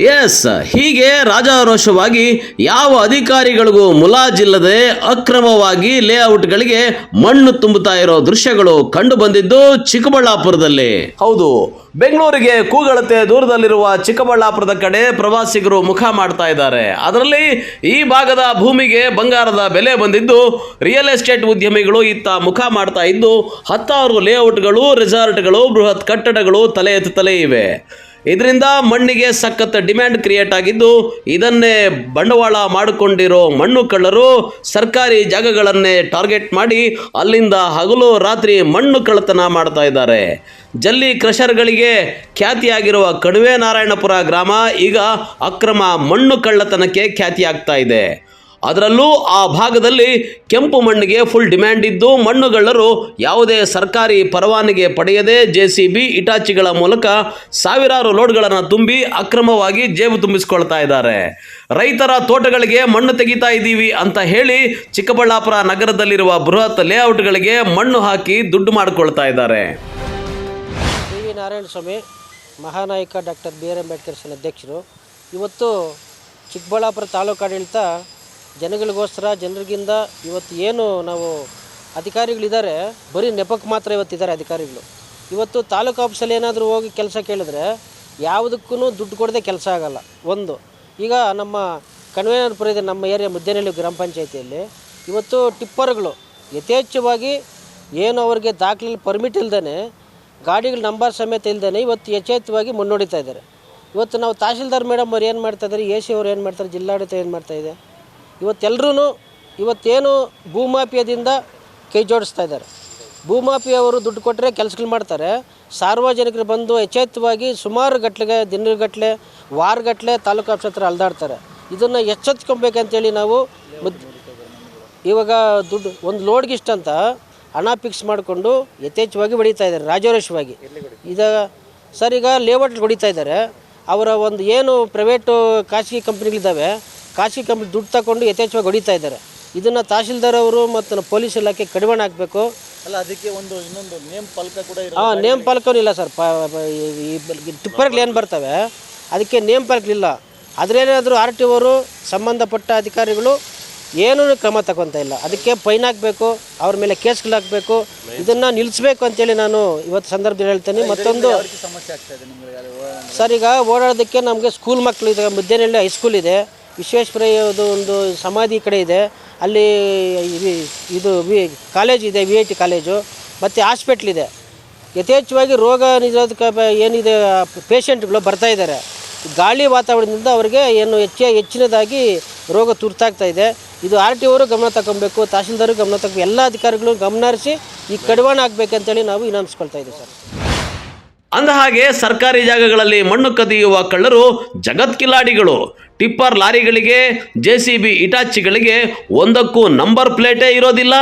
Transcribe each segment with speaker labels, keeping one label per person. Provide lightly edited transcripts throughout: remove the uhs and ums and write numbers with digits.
Speaker 1: S, ಹೀಗೆ ರಾಜಾರೋಷವಾಗಿ ಯಾವ ಅಧಿಕಾರಿಗಳಿಗೂ ಮುಲಾಜಿಲ್ಲದೆ ಅಕ್ರಮವಾಗಿ ಲೇಔಟ್ಗಳಿಗೆ ಮಣ್ಣು ತುಂಬುತ್ತಾ ಇರೋ ದೃಶ್ಯಗಳು ಕಂಡು ಬಂದಿದ್ದು ಚಿಕ್ಕಬಳ್ಳಾಪುರದಲ್ಲಿ. ಹೌದು, ಬೆಂಗಳೂರಿಗೆ ಕೂಗಳತೆ ದೂರದಲ್ಲಿರುವ ಚಿಕ್ಕಬಳ್ಳಾಪುರದ ಕಡೆ ಪ್ರವಾಸಿಗರು ಮುಖ ಮಾಡ್ತಾ ಇದ್ದಾರೆ. ಅದರಲ್ಲಿ ಈ ಭಾಗದ ಭೂಮಿಗೆ ಬಂಗಾರದ ಬೆಲೆ ಬಂದಿದ್ದು ರಿಯಲ್ ಎಸ್ಟೇಟ್ ಉದ್ಯಮಿಗಳು ಇತ್ತ ಮುಖ ಮಾಡ್ತಾ ಇದ್ದು ಹತ್ತಾರು ಲೇಔಟ್ಗಳು, ರೆಸಾರ್ಟ್ಗಳು, ಬೃಹತ್ ಕಟ್ಟಡಗಳು ತಲೆ ಎತ್ತುತ್ತಲೇ ಇವೆ. ಇದರಿಂದ ಮಣ್ಣಿಗೆ ಸಖತ್ ಡಿಮ್ಯಾಂಡ್ ಕ್ರಿಯೇಟ್ ಆಗಿದ್ದು ಇದನ್ನೇ ಬಂಡವಾಳ ಮಾಡಿಕೊಂಡಿರೋ ಮಣ್ಣು ಕಳ್ಳರು ಸರ್ಕಾರಿ ಜಾಗಗಳನ್ನೇ ಟಾರ್ಗೆಟ್ ಮಾಡಿ ಅಲ್ಲಿಂದ ಹಗಲು ರಾತ್ರಿ ಮಣ್ಣು ಕಳ್ಳತನ ಮಾಡ್ತಾ ಇದ್ದಾರೆ. ಜಲ್ಲಿ ಕ್ರಷರ್ಗಳಿಗೆ ಖ್ಯಾತಿಯಾಗಿರುವ ಕಣಿವೆ ನಾರಾಯಣಪುರ ಗ್ರಾಮ ಈಗ ಅಕ್ರಮ ಮಣ್ಣು ಕಳ್ಳತನಕ್ಕೆ ಖ್ಯಾತಿಯಾಗ್ತಾ ಇದೆ. ಅದರಲ್ಲೂ ಆ ಭಾಗದಲ್ಲಿ ಕೆಂಪು ಮಣ್ಣಿಗೆ ಫುಲ್ ಡಿಮ್ಯಾಂಡ್ ಇದ್ದು ಮಣ್ಣುಗಳ್ಳರು ಯಾವುದೇ ಸರ್ಕಾರಿ ಪರವಾನಗಿ ಪಡೆಯದೆ JCB, ಇಟಾಚಿಗಳ ಮೂಲಕ ಸಾವಿರಾರು ಲೋಡ್ಗಳನ್ನು ತುಂಬಿ ಅಕ್ರಮವಾಗಿ ಜೇಬು ತುಂಬಿಸಿಕೊಳ್ತಾ ಇದ್ದಾರೆ. ರೈತರ ತೋಟಗಳಿಗೆ ಮಣ್ಣು ತೆಗಿತಾ ಇದ್ದೀವಿ ಅಂತ ಹೇಳಿ ಚಿಕ್ಕಬಳ್ಳಾಪುರ ನಗರದಲ್ಲಿರುವ ಬೃಹತ್ ಲೇಔಟ್ಗಳಿಗೆ ಮಣ್ಣು ಹಾಕಿ ದುಡ್ಡು ಮಾಡಿಕೊಳ್ತಾ ಇದ್ದಾರೆ.
Speaker 2: ವಿ ನಾರಾಯಣಸ್ವಾಮಿ, ಮಹಾನಾಯಕ ಡಾಕ್ಟರ್ BR ಅಂಬೇಡ್ಕರ್ ಅಧ್ಯಕ್ಷರು. ಇವತ್ತು ಚಿಕ್ಕಬಳ್ಳಾಪುರ ತಾಲೂಕು ಆಡಳಿತ ಜನಗಳಿಗೋಸ್ಕರ ಜನರಿಗಿಂದ ಇವತ್ತು ಏನು ನಾವು ಅಧಿಕಾರಿಗಳಿದ್ದಾರೆ, ಬರೀ ನೆಪಕ್ಕೆ ಮಾತ್ರ ಇವತ್ತಿದ್ದಾರೆ ಅಧಿಕಾರಿಗಳು. ಇವತ್ತು ತಾಲೂಕು ಆಫೀಸಲ್ಲಿ ಏನಾದರೂ ಹೋಗಿ ಕೆಲಸ ಕೇಳಿದ್ರೆ ಯಾವುದಕ್ಕೂ ದುಡ್ಡು ಕೊಡದೆ ಕೆಲಸ ಆಗಲ್ಲ. ಒಂದು ಈಗ ನಮ್ಮ ಕಣಿವೆನಾರಾಯಣಪುರ ಇದೆ, ನಮ್ಮ ಏರಿಯಾ ಮುದ್ದೇನಹಳ್ಳಿ ಗ್ರಾಮ ಪಂಚಾಯಿತಿಯಲ್ಲಿ ಇವತ್ತು ಟಿಪ್ಪರ್ಗಳು ಯಥೇಚ್ಛವಾಗಿ ಏನು ಅವ್ರಿಗೆ ದಾಖಲೆ ಪರ್ಮಿಟ್ ಇಲ್ದೇ ಗಾಡಿಗಳ ನಂಬರ್ ಸಮೇತ ಇಲ್ದೇ ಇವತ್ತು ಯಥೇಚ್ಛವಾಗಿ ಮುನ್ನೋಡಿತಾ ಇದ್ದಾರೆ. ಇವತ್ತು ನಾವು ತಹಶೀಲ್ದಾರ್ ಮೇಡಮ್ ಅವ್ರು ಏನು ಮಾಡ್ತಾಯಿದ್ದಾರೆ, AC ಅವ್ರು ಏನು ಮಾಡ್ತಾರೆ, ಜಿಲ್ಲಾಡಳಿತ ಏನು ಮಾಡ್ತಾಯಿದೆ, ಇವತ್ತೆಲ್ಲರೂ ಇವತ್ತೇನು ಭೂಮಾಫಿಯಾದಿಂದ ಕೈ ಜೋಡಿಸ್ತಾ ಇದ್ದಾರೆ. ಭೂಮಾಫಿಯವರು ದುಡ್ಡು ಕೊಟ್ಟರೆ ಕೆಲಸಗಳು ಮಾಡ್ತಾರೆ. ಸಾರ್ವಜನಿಕರು ಬಂದು ಯಥೇಚ್ಛವಾಗಿ ಸುಮಾರು ಗಟ್ಟಲೆಗೆ, ದಿನಗಟ್ಟಲೆ, ವಾರಗಟ್ಟಲೆ ತಾಲೂಕು ಆಫೀಸ್ ಹತ್ರ ಅಲ್ದಾಡ್ತಾರೆ. ಇದನ್ನು ಎಚ್ಚೆತ್ಕೊಬೇಕಂತೇಳಿ ನಾವು ಇವಾಗ ದುಡ್ಡು ಒಂದು ಲೋಡ್ಗೆ ಇಷ್ಟಂತ ಹಣ ಫಿಕ್ಸ್ ಮಾಡಿಕೊಂಡು ಯಥೇಚ್ಛವಾಗಿ ಹೊಡಿತಾ ಇದ್ದಾರೆ ರಾಜಾರೋಷವಾಗಿ. ಸರ್ ಈಗ ಲೇಔಟ್ ಹೊಡಿತಾ ಇದ್ದಾರೆ. ಅವರ ಒಂದು ಏನು ಪ್ರೈವೇಟು ಖಾಸಗಿ ಕಂಪ್ನಿಗಳಿದ್ದಾವೆ, ಖಾಸಗಿ ಕಂಪ್ನಿ ದುಡ್ಡು ತಗೊಂಡು ಯಥೇಚ್ಛವಾಗಿ ಹೊಡಿತಾ ಇದ್ದಾರೆ. ಇದನ್ನು ತಹಶೀಲ್ದಾರ್ ಅವರು ಮತ್ತು ಪೊಲೀಸ್ ಇಲಾಖೆ ಕಡಿವಾಣ ಹಾಕಬೇಕು.
Speaker 3: ಅಲ್ಲ, ಅದಕ್ಕೆ ಇನ್ನೊಂದು ನೇಮ್ ಫಲಕ ಕೂಡ
Speaker 2: ನೇಮ್ ಫಲಕನೂ ಇಲ್ಲ ಸರ್. ಟಿಪ್ಪರ್ಗಳು ಏನು ಬರ್ತವೆ ಅದಕ್ಕೆ ನೇಮ್ ಫಲಕಲಿಲ್ಲ. ಅದರೇನಾದರೂ RTO ಅವರು ಸಂಬಂಧಪಟ್ಟ ಅಧಿಕಾರಿಗಳು ಏನೂ ಕ್ರಮ ತಗೊತಾ ಇಲ್ಲ. ಅದಕ್ಕೆ ಫೈನ್ ಹಾಕಬೇಕು, ಅವ್ರ ಮೇಲೆ ಕೇಸ್ಗಳು ಹಾಕಬೇಕು, ಇದನ್ನು ನಿಲ್ಲಿಸಬೇಕು ಅಂತೇಳಿ ನಾನು ಇವತ್ತು ಸಂದರ್ಭದಲ್ಲಿ ಹೇಳ್ತೇನೆ. ಮತ್ತೊಂದು
Speaker 3: ಸಮಸ್ಯೆ ಆಗ್ತಾ ಇದೆ ನಿಮಗೆ
Speaker 2: ಸರ್, ಈಗ ಓಡಾಡೋದಕ್ಕೆ ನಮಗೆ ಸ್ಕೂಲ್ ಮಕ್ಕಳು ಇದೆ, ಮುದ್ದೇನಹಳ್ಳಿ ಹೈಸ್ಕೂಲ್ ಇದೆ, ವಿಶ್ವೇಶ್ವರಯ್ಯದು ಒಂದು ಸಮಾಧಿ ಕಡೆ ಇದೆ, ಅಲ್ಲಿ ಇದು ಕಾಲೇಜ್ ಇದೆ, VIT ಕಾಲೇಜು, ಮತ್ತು ಹಾಸ್ಪಿಟ್ಲಿದೆ. ಯಥೇಚ್ಛವಾಗಿ ರೋಗ ನಿರೋಧಕ ಏನಿದೆ ಪೇಷಂಟ್ಗಳು ಬರ್ತಾ ಇದ್ದಾರೆ. ಗಾಳಿ ವಾತಾವರಣದಿಂದ ಅವರಿಗೆ ಏನು ಹೆಚ್ಚಿನದಾಗಿ ರೋಗ ತುರ್ತಾಗ್ತಾ ಇದೆ. ಇದು RTO ಅವರು ಗಮನ ತಗೊಬೇಕು, ತಹಶೀಲ್ದಾರು ಗಮನ ತಗೋಬೇಕು, ಎಲ್ಲ ಅಧಿಕಾರಿಗಳು ಗಮನ ಹರಿಸಿ ಈ ಕಡಿವಾಣ ಆಗಬೇಕಂತೇಳಿ ನಾವು ವಿನಂತಿಸ್ಕೊಳ್ತಾ ಇದ್ದೀವಿ ಸರ್.
Speaker 1: ಅಂದಹಾಗೆ ಸರ್ಕಾರಿ ಜಾಗಗಳಲ್ಲಿ ಮಣ್ಣು ಕದಿಯುವ ಕಳ್ಳರು ಜಗತ್ಕಿಲಾಡಿಗಳು. ಟಿಪ್ಪರ್ ಲಾರಿಗಳಿಗೆ, JCB, ಇಟಾಚಿಗಳಿಗೆ ಒಂದಕ್ಕೂ ನಂಬರ್ ಪ್ಲೇಟೇ ಇರೋದಿಲ್ಲ.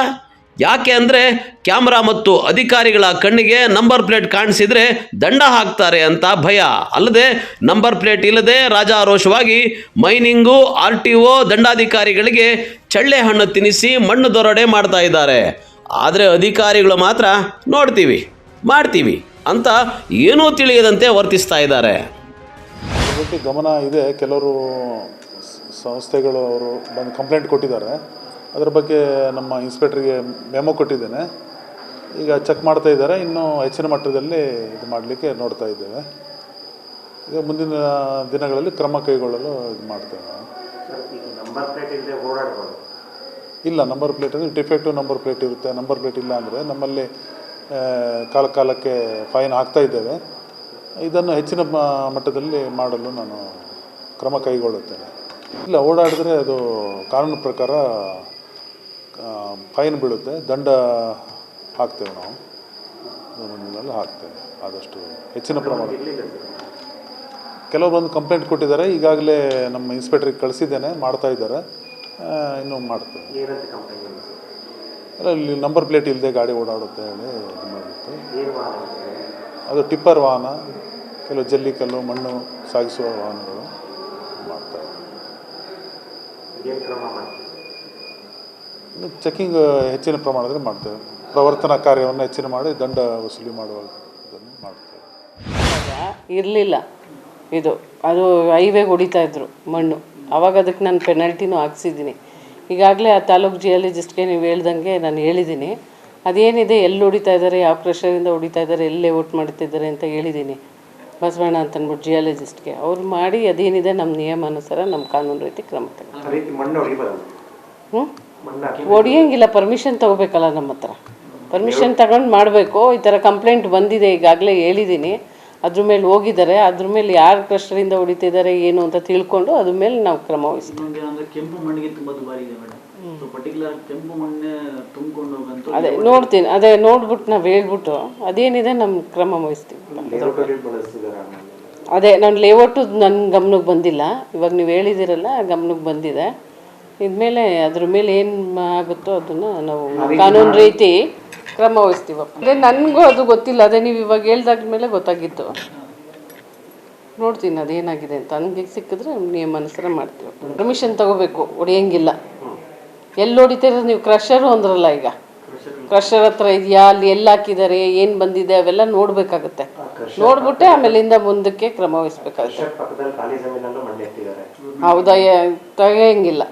Speaker 1: ಯಾಕೆ ಅಂದರೆ ಕ್ಯಾಮ್ರಾ ಮತ್ತು ಅಧಿಕಾರಿಗಳ ಕಣ್ಣಿಗೆ ನಂಬರ್ ಪ್ಲೇಟ್ ಕಾಣಿಸಿದರೆ ದಂಡ ಹಾಕ್ತಾರೆ ಅಂತ ಭಯ. ಅಲ್ಲದೆ ನಂಬರ್ ಪ್ಲೇಟ್ ಇಲ್ಲದೆ ರಾಜಾರೋಷವಾಗಿ ಮೈನಿಂಗು, RTO, ದಂಡಾಧಿಕಾರಿಗಳಿಗೆ ಚಳ್ಳೆ ಹಣ್ಣು ತಿನ್ನಿಸಿ ಮಣ್ಣು ದೊರಡೆ ಮಾಡ್ತಾ ಇದ್ದಾರೆ. ಆದರೆ ಅಧಿಕಾರಿಗಳು ಮಾತ್ರ ನೋಡ್ತೀವಿ, ಮಾಡ್ತೀವಿ ಅಂತ ಏನೂ ತಿಳಿಯದಂತೆ ವರ್ತಿಸ್ತಾ ಇದ್ದಾರೆ.
Speaker 4: ಬಗ್ಗೆ ಗಮನ ಇದೆ. ಕೆಲವರು ಸಂಸ್ಥೆಗಳು ಅವರು ಬಂದು ಕಂಪ್ಲೇಂಟ್ ಕೊಟ್ಟಿದ್ದಾರೆ. ಅದರ ಬಗ್ಗೆ ನಮ್ಮ ಇನ್ಸ್ಪೆಕ್ಟ್ರಿಗೆ ಮೆಮೊ ಕೊಟ್ಟಿದ್ದೇನೆ. ಈಗ ಚೆಕ್ ಮಾಡ್ತಾ ಇದ್ದಾರೆ. ಇನ್ನೂ ಹೆಚ್ಚಿನ ಮಟ್ಟದಲ್ಲಿ ಇದು ಮಾಡಲಿಕ್ಕೆ ನೋಡ್ತಾ ಇದ್ದೇವೆ. ಈಗ ಮುಂದಿನ ದಿನಗಳಲ್ಲಿ ಕ್ರಮ ಕೈಗೊಳ್ಳಲು ಇದು ಮಾಡ್ತೇವೆ. ಇಲ್ಲ, ನಂಬರ್ ಪ್ಲೇಟ್ ಅಂದರೆ ಡಿಫೆಕ್ಟಿವ್ ನಂಬರ್ ಪ್ಲೇಟ್ ಇರುತ್ತೆ. ನಂಬರ್ ಪ್ಲೇಟ್ ಇಲ್ಲ ಅಂದರೆ ನಮ್ಮಲ್ಲಿ ಕಾಲಕ್ಕೆ ಫೈನ್ ಹಾಕ್ತಾ ಇದ್ದೇವೆ. ಇದನ್ನು ಹೆಚ್ಚಿನ ಮಟ್ಟದಲ್ಲಿ ಮಾಡಲು ನಾನು ಕ್ರಮ ಕೈಗೊಳ್ಳುತ್ತೇನೆ. ಇಲ್ಲ, ಓಡಾಡಿದ್ರೆ ಅದು ಕಾನೂನು ಪ್ರಕಾರ ಫೈನ್ ಬೀಳುತ್ತೆ, ದಂಡ ಹಾಕ್ತೇವೆ. ನಾವು ಮುಂದಿನಲ್ಲಿ ಹಾಕ್ತೇವೆ. ಆದಷ್ಟು ಹೆಚ್ಚಿನ ಪ್ರಮಾಣ. ಕೆಲವೊಂದು ಕಂಪ್ಲೇಂಟ್ ಕೊಟ್ಟಿದ್ದಾರೆ. ಈಗಾಗಲೇ ನಮ್ಮ ಇನ್ಸ್ಪೆಕ್ಟ್ರಿಗೆ ಕಳಿಸಿದ್ದೇನೆ, ಮಾಡ್ತಾ ಇದ್ದಾರೆ. ಇನ್ನೂ ಮಾಡ್ತೇವೆ. ಅಲ್ಲ, ಇಲ್ಲಿ ನಂಬರ್ ಪ್ಲೇಟ್ ಇಲ್ಲದೆ ಗಾಡಿ ಓಡಾಡುತ್ತೆ ಹೇಳಿ ಇದು ಮಾಡುತ್ತೆ. ಅದು ಟಿಪ್ಪರ್ ವಾಹನ, ಕೆಲವು ಜಲ್ಲಿಕಲ್ಲು, ಮಣ್ಣು ಸಾಗಿಸುವ ವಾಹನಗಳು ಮಾಡ್ತಾ ಇದ್ದಾರೆ. ಚೆಕಿಂಗ್ ಹೆಚ್ಚಿನ ಪ್ರಮಾಣದಲ್ಲಿ ಮಾಡ್ತೇವೆ. ಪ್ರವರ್ತನಾ ಕಾರ್ಯವನ್ನು ಹೆಚ್ಚಿನ ಮಾಡಿ ದಂಡ ವಸೂಲಿ ಮಾಡುವ ಇದನ್ನು ಮಾಡ್ತೇವೆ.
Speaker 5: ಇರಲಿಲ್ಲ, ಇದು ಅದು ಹೈವೇಗೆ ಹೊಡಿತಾಯಿದ್ರು ಮಣ್ಣು. ಆವಾಗ ಅದಕ್ಕೆ ನಾನು ಪೆನಾಲ್ಟಿನೂ ಹಾಕ್ಸಿದ್ದೀನಿ. ಈಗಾಗಲೇ ಆ ತಾಲೂಕು ಜಿಯಾಲಜಿಸ್ಟ್ಗೆ ನೀವು ಹೇಳ್ದಂಗೆ ನಾನು ಹೇಳಿದ್ದೀನಿ. ಅದೇನಿದೆ, ಎಲ್ಲಿ ಹೊಡಿತಾ ಇದ್ದಾರೆ, ಯಾವ ಪ್ರೆಷರಿಂದ ಹೊಡಿತಾ ಇದ್ದಾರೆ, ಎಲ್ಲಿ ಔಟ್ ಮಾಡ್ತಿದ್ದಾರೆ ಅಂತ ಹೇಳಿದ್ದೀನಿ ಬಸವಣ್ಣ ಅಂತ ಅಂದ್ಬಿಟ್ಟು ಜಿಯಾಲಜಿಸ್ಟ್ಗೆ. ಅವ್ರು ಮಾಡಿ ಅದೇನಿದೆ ನಮ್ಮ ನಿಯಮಾನುಸಾರ ನಮ್ಮ ಕಾನೂನು ರೀತಿ ಕ್ರಮ ಹೊಡಿಯೋಂಗಿಲ್ಲ. ಪರ್ಮಿಷನ್ ತೊಗೋಬೇಕಲ್ಲ ನಮ್ಮ ಹತ್ರ. ಪರ್ಮಿಷನ್ ತಗೊಂಡು ಮಾಡಬೇಕು. ಈ ಥರ ಕಂಪ್ಲೇಂಟ್ ಬಂದಿದೆ, ಈಗಾಗಲೇ ಹೇಳಿದ್ದೀನಿ. ಅದ್ರ ಮೇಲೆ ಹೋಗಿದ್ದಾರೆ. ಅದ್ರ ಮೇಲೆ ಯಾರು ಕ್ರಷರಿಂದ ಹೊಡಿತಿದ್ದಾರೆ ಏನು ಅಂತ ತಿಳ್ಕೊಂಡು ಅದ್ರ ಮೇಲೆ ನಾವು ಕ್ರಮ ವಹಿಸ್ತೀವಿ.
Speaker 3: ಕೆಂಪು ಮಣ್ಣಿಗೆ ತುಂಬ ದುಬಾರಿ ಇದೆ ಮೇಡಮ್. ಪರ್ಟಿಕ್ಯುಲರ್ ಕೆಂಪು ಮಣ್ಣೆ ತುಂಬಿಕೊಂಡು ಹೋಗಂತೂ
Speaker 5: ಅದೇ ನೋಡ್ತೀನಿ, ಅದೇ ನೋಡ್ಬಿಟ್ಟು ನಾವು ಹೇಳ್ಬಿಟ್ಟು ಅದೇನಿದೆ ನಮ್ಮ ಕ್ರಮ ವಹಿಸ್ತೀವಿ. ಅದೇ ನಾನು ಲೇಔಟು ನನ್ನ ಗಮನಕ್ಕೆ ಬಂದಿಲ್ಲ. ಇವಾಗ ನೀವು ಹೇಳಿದಿರಲ್ಲ, ಗಮನಕ್ಕೆ ಬಂದಿದೆ. ಇದ್ಮೇಲೆ ಅದ್ರ ಮೇಲೆ ಏನು ಆಗುತ್ತೋ ಅದನ್ನು ನಾವು ಕಾನೂನು ರೀತಿ ಕ್ರಮ ವಹಿಸ್ತೀವಪ್ಪ. ಅದೇ ನನಗೂ ಅದು ಗೊತ್ತಿಲ್ಲ. ಅದೇ ನೀವು ಇವಾಗ ಹೇಳ್ದಾದ ಮೇಲೆ ಗೊತ್ತಾಗಿತ್ತು. ನೋಡ್ತೀನಿ ಅದೇನಾಗಿದೆ ಅಂತ. ನನಗೆ ಸಿಕ್ಕಿದ್ರೆ ನಿಯಮಾನುಸಾರ ಮಾಡ್ತೀವಿ. ಪರ್ಮಿಷನ್ ತೊಗೋಬೇಕು, ಹೊಡಿಯೋಂಗಿಲ್ಲ. ಎಲ್ಲಿ ಹೊಡಿತೀರ ನೀವು? ಕ್ರಷರು ಅಂದ್ರಲ್ಲ, ಈಗ ಕ್ರಷರ್ ಹತ್ರ ಇದೆಯಾ, ಅಲ್ಲಿ ಎಲ್ಲಿ ಹಾಕಿದ್ದಾರೆ, ಏನು ಬಂದಿದೆ ಅವೆಲ್ಲ ನೋಡಬೇಕಾಗುತ್ತೆ. ನೋಡ್ಬಿಟ್ಟೆ ಆಮೇಲಿಂದ ಮುಂದಕ್ಕೆ ಕ್ರಮ ವಹಿಸ್ಬೇಕಾಗುತ್ತೆ. ಹೌದಾ? ತೆಗಿಯೋಂಗಿಲ್ಲ.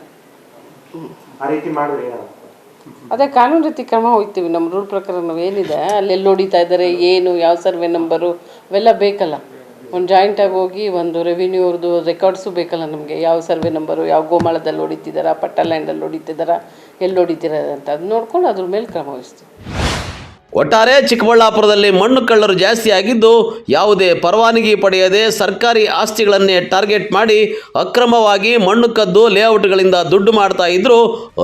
Speaker 5: ಅದೇ ಕಾನೂನು ರೀತಿ ಕ್ರಮ ಹೋಗ್ತೀವಿ. ನಮ್ಮ ರೂಲ್ ಪ್ರಕಾರ ನಾವು ಏನಿದೆ ಅಲ್ಲಿ ಎಲ್ಲಿ ಹೊಡಿತಾ ಇದ್ದಾರೆ, ಏನು, ಯಾವ ಸರ್ವೆ ನಂಬರು ಅವೆಲ್ಲ ಬೇಕಲ್ಲ. ಒಂದು ಜಾಯಿಂಟಾಗಿ ಹೋಗಿ ಒಂದು ರೆವಿನ್ಯೂ ಅವ್ರದ್ದು ರೆಕಾರ್ಡ್ಸು ಬೇಕಲ್ಲ ನಮಗೆ. ಯಾವ ಸರ್ವೆ ನಂಬರು, ಯಾವ ಗೋಮಾಳದಲ್ಲಿ ಹೊಡಿತಿದ್ದಾರಾ, ಪಟ್ಟ ಲ್ಯಾಂಡಲ್ಲಿ ಹೊಡಿತಿದ್ದಾರಾ, ಎಲ್ಲಿ ಹೊಡಿತಿದ್ದಾರೆ ಅಂತ ಅದು ನೋಡ್ಕೊಂಡು ಅದ್ರ ಮೇಲೆ ಕ್ರಮ ವಹಿಸ್ತೀವಿ.
Speaker 1: ಒಟ್ಟಾರೆ ಚಿಕ್ಕಬಳ್ಳಾಪುರದಲ್ಲಿ ಮಣ್ಣು ಕಳ್ಳರು ಜಾಸ್ತಿ ಆಗಿದ್ದು, ಯಾವುದೇ ಪರವಾನಗಿ ಪಡೆಯದೆ ಸರ್ಕಾರಿ ಆಸ್ತಿಗಳನ್ನೇ ಟಾರ್ಗೆಟ್ ಮಾಡಿ ಅಕ್ರಮವಾಗಿ ಮಣ್ಣು ಕದ್ದು ಲೇಔಟ್ಗಳಿಂದ ದುಡ್ಡು ಮಾಡ್ತಾ ಇದ್ರು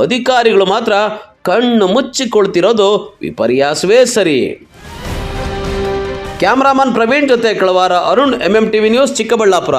Speaker 1: ಅಧಿಕಾರಿಗಳು ಮಾತ್ರ ಕಣ್ಣು ಮುಚ್ಚಿಕೊಳ್ತಿರೋದು ವಿಪರ್ಯಾಸವೇ ಸರಿ. ಕ್ಯಾಮ್ರಾಮನ್ ಪ್ರವೀಣ್ ಜೊತೆ ಕಳವಾರ ಅರುಣ್, MMTV ನ್ಯೂಸ್, ಚಿಕ್ಕಬಳ್ಳಾಪುರ.